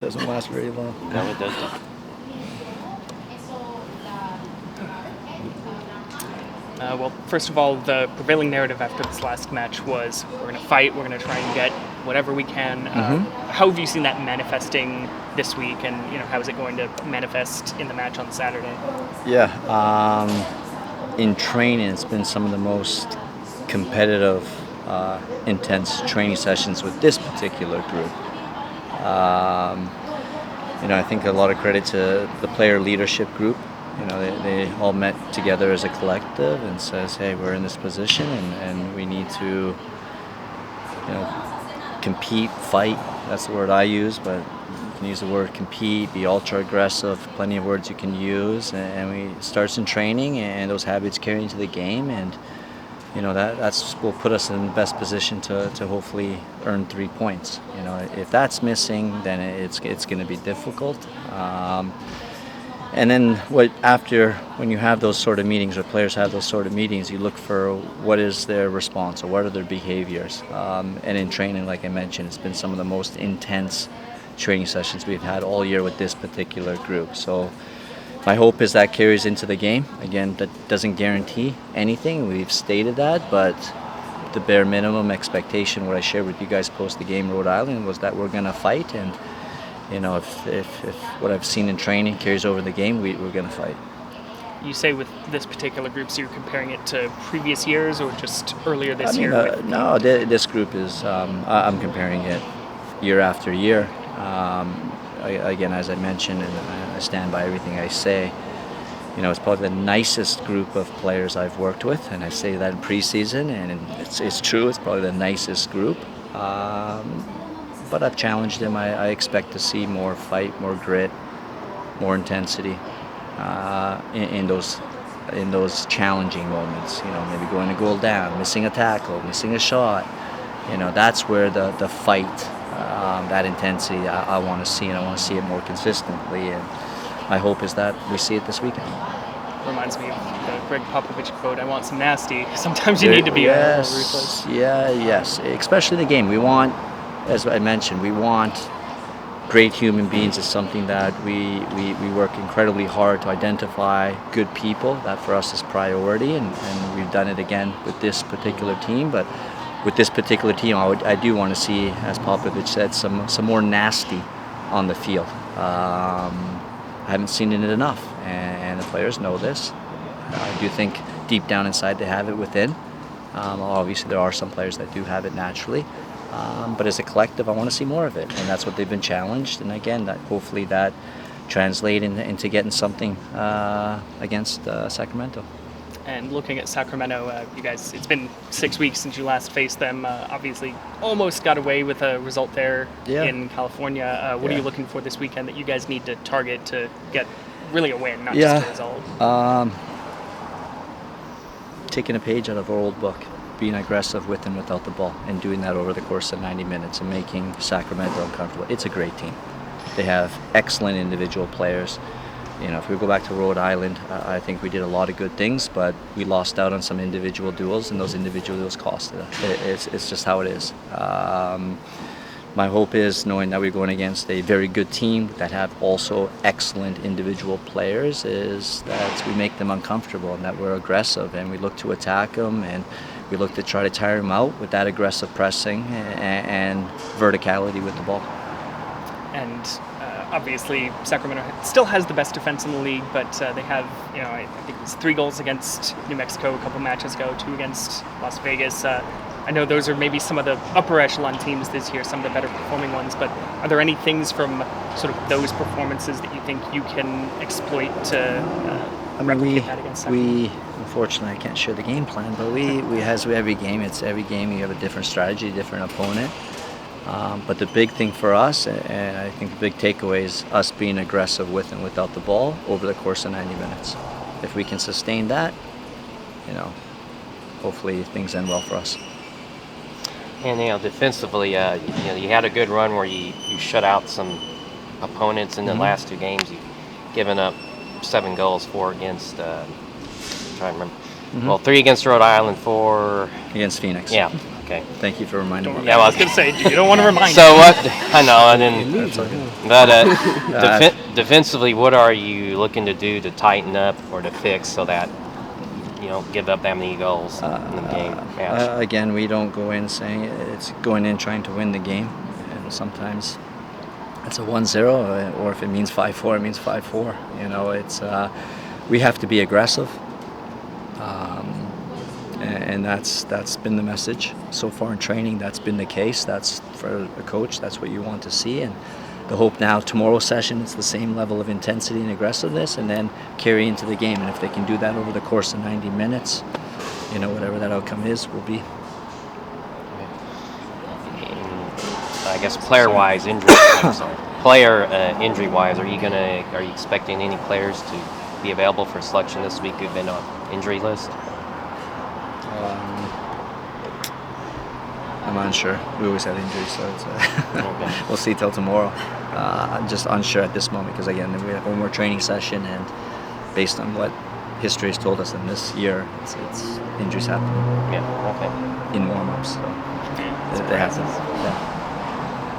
Doesn't last very long. No, it doesn't. Well, first of all, the prevailing narrative after this last match was we're going to fight, we're going to try and get whatever we can. How have you seen that manifesting this week, and how is it going to manifest in the match on Saturday? Yeah. In training, it's been some of the most competitive, intense training sessions with this particular group. I think a lot of credit to the player leadership group. They all met together as a collective and says, hey, we're in this position and we need to, compete, fight. That's the word I use, but you can use the word compete, be ultra aggressive, plenty of words you can use. And we starts in training and those habits carry into the game. And, that's will put us in the best position to hopefully earn 3 points. If that's missing, then it's going to be difficult. And then when you have those sort of meetings, or players have those sort of meetings, you look for what is their response or what are their behaviors. And in training, like I mentioned, it's been some of the most intense training sessions we've had all year with this particular group. So my hope is that carries into the game. Again, that doesn't guarantee anything. We've stated that, but the bare minimum expectation, what I shared with you guys post the game Rhode Island, was that we're going to fight. And if what I've seen in training carries over the game, we're going to fight. You say with this particular group, so you're comparing it to previous years or just earlier this year? No, this group is, I'm comparing it year after year. Again, as I mentioned, and I stand by everything I say, it's probably the nicest group of players I've worked with, and I say that in preseason, and it's true, it's probably the nicest group. But I've challenged them. I expect to see more fight, more grit, more intensity in those challenging moments. Maybe going a goal down, missing a tackle, missing a shot. That's where the fight, that intensity, I want to see, and I want to see it more consistently. And my hope is that we see it this weekend. Reminds me of the Greg Popovich quote, I want some nasty. Sometimes you need to be ruthless. Yes. Especially in the game. We want, as I mentioned, we want great human beings. Is something that we work incredibly hard to identify good people. That for us is priority, and we've done it again with this particular team. But with this particular team, I do want to see, as Popovich said, some more nasty on the field. I haven't seen it enough, and the players know this. I do think deep down inside they have it within. Obviously, there are some players that do have it naturally. But as a collective, I want to see more of it, and that's what they've been challenged. And again, hopefully that translate into getting something against Sacramento. And looking at Sacramento, you guys, it's been 6 weeks since you last faced them. Obviously, almost got away with a result there in California. What are you looking for this weekend that you guys need to target to get really a win, not just a result? Taking a page out of our old book. Being aggressive with and without the ball, and doing that over the course of 90 minutes and making Sacramento uncomfortable. It's a great team. They have excellent individual players. If we go back to Rhode Island, I think we did a lot of good things, but we lost out on some individual duels, and those individual duels cost us. It's just how it is. My hope is, knowing that we're going against a very good team that have also excellent individual players, is that we make them uncomfortable and that we're aggressive and we look to attack them, and we look to try to tire them out with that aggressive pressing and verticality with the ball. And obviously, Sacramento still has the best defense in the league, but they have, I think it was 3 goals against New Mexico a couple matches ago, 2 against Las Vegas. I know those are maybe some of the upper echelon teams this year, some of the better performing ones, but are there any things from sort of those performances that you think you can exploit to replicate that against Sacramento? Unfortunately, I can't share the game plan, but every game you have a different strategy, a different opponent. But the big thing for us, and I think the big takeaway, is us being aggressive with and without the ball over the course of 90 minutes. If we can sustain that, hopefully things end well for us. And defensively, you had a good run where you shut out some opponents in the last 2 games. You've given up 7 goals, 4 against. I'm trying to remember. Well, 3 against Rhode Island, 4 against Phoenix. Yeah. Okay. Thank you for reminding me. Yeah, well, I was gonna say you don't want to remind. So what? I know, and then That's okay. but defensively, what are you looking to do to tighten up or to fix so that you don't give up that many goals in the game match? Again, we don't go in saying it's going in trying to win the game, and sometimes it's a 1-0, or if it means 5-4, it means 5-4. You know, it's we have to be aggressive, and that's been the message so far in training. That's been the case. That's for a coach. That's what you want to see, and the hope now tomorrow's session it's the same level of intensity and aggressiveness, and then carry into the game. And if they can do that over the course of 90 minutes, you know, whatever that outcome is, will be. I guess player-wise, injury-wise, are you expecting any players to be available for selection this week who've been on injury list? I'm unsure. We always have injuries, so it's, Okay. we'll see till tomorrow. I'm just unsure at this moment because again, we have one more training session, and based on what history has told us in this year, it's injuries happen Yeah. Okay. in warm-ups. So it happens. Yeah.